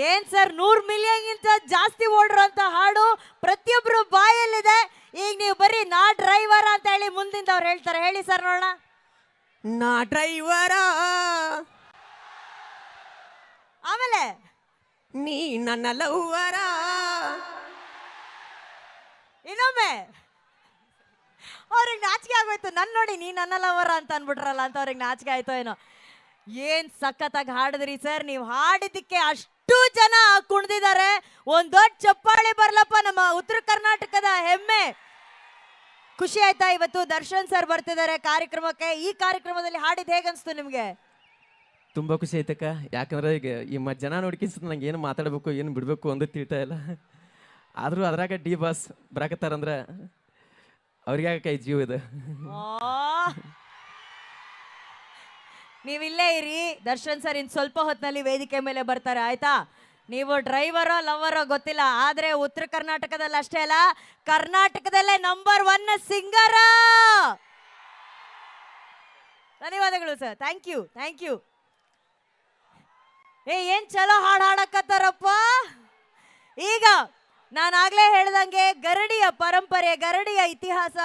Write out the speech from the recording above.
ಏನ್ ಸರ್ 100 ಮಿಲಿಯನ್ಗಿಂತ ಜಾಸ್ತಿ ಓಡಿರುವಂತ ಹಾಡು ಪ್ರತಿಯೊಬ್ರು ಬಾಯಲ್ಲಿದೆ. ಈಗ ನೀವು ಬರೀ ನಾ ಡ್ರೈವರ್ ಅಂತ ಹೇಳಿ ಮುಂದಿಂದ ಅವ್ರು ಹೇಳ್ತಾರೆ. ಹೇಳಿ ಸರ್ ನೋಡೋಣ. ನಾ ಡ್ರೈವರ, ಆಮೇಲೆ ನೀ ನನ್ನ ಲವ್ವರ. ಇನ್ನೊಮ್ಮೆ ಅವ್ರಿಗೆ ನಾಚಿಕೆ ಆಗೋಯ್ತು. ನನ್ ನೋಡಿ ನೀ ನನ್ನ ಲವರ ಅಂತ ಅನ್ಬಿಟ್ರಲ್ಲ ಅಂತ ಅವ್ರಿಗೆ ನಾಚಿಕೆ ಆಯ್ತೋ ಏನೋ. ಏನ್ ಸಖತ್ತಾಗಿ ಹಾಡಿದ್ರಿ ಸರ್. ನೀವು ಹಾಡಿದ್ದಕ್ಕೆ ಅಷ್ಟು ಜನ ಕುಣಿದಿದ್ದಾರೆ. ಒಂದ್ ದೊಡ್ಡ ಚಪ್ಪಾಳೆ ಬರ್ಲಪ್ಪ ನಮ್ಮ ಉತ್ತರ ಕರ್ನಾಟಕದ ಹೆಮ್ಮೆ. ಖುಷಿ ಆಯ್ತಾ? ಇವತ್ತು ದರ್ಶನ್ ಸರ್ ಬರ್ತಿದ್ದಾರೆ ಕಾರ್ಯಕ್ರಮಕ್ಕೆ. ಈ ಕಾರ್ಯಕ್ರಮದಲ್ಲಿ ಹಾಡಿದ್ ಹೇಗನ್ಸ್ತು ನಿಮ್ಗೆ? ತುಂಬ ಖುಷಿ ಆಯ್ತಕ್ಕ. ಯಾಕಂದ್ರೆ ಈಗ ಈ ಜನ ನೋಡ್ಕಿಸ್ ನಂಗೆ ಏನು ಮಾತಾಡಬೇಕು ಏನು ಬಿಡಬೇಕು ಒಂದು ತಿಳ್ತಾ ಇಲ್ಲ. ಆದರೂ ಅದ್ರಾಗ ಡಿ ಬಾಸ್ ಬರಾಕತ್ತಾರಂದ್ರೆ ಅವ್ರಿಗೆ ಕೈ ಜೀವ ಇದೆ. ನೀವಿಲ್ಲೇ ಇರಿ. ದರ್ಶನ್ ಸರ್ ಇನ್ ಸ್ವಲ್ಪ ಹೊತ್ತಿನಲ್ಲಿ ವೇದಿಕೆ ಮೇಲೆ ಬರ್ತಾರೆ, ಆಯ್ತಾ? ನೀವು ಡ್ರೈವರೋ ಲವರೋ ಗೊತ್ತಿಲ್ಲ, ಆದ್ರೆ ಉತ್ತರ ಕರ್ನಾಟಕದಲ್ಲಿ ಅಷ್ಟೇ ಅಲ್ಲ, ಕರ್ನಾಟಕದಲ್ಲೇ ನಂಬರ್ 1 ಸಿಂಗರ. ಧನ್ಯವಾದಗಳು ಸರ್. Thank you, thank you. ಏನ್ ಚಲೋ ಹಾಡು ಹಾಡಕತ್ತಾರಪ್ಪ. ಈಗ ನಾನಾಗ್ಲೇ ಹೇಳ್ದಂಗೆ ಗರಡಿಯ ಪರಂಪರೆ, ಗರಡಿಯ ಇತಿಹಾಸ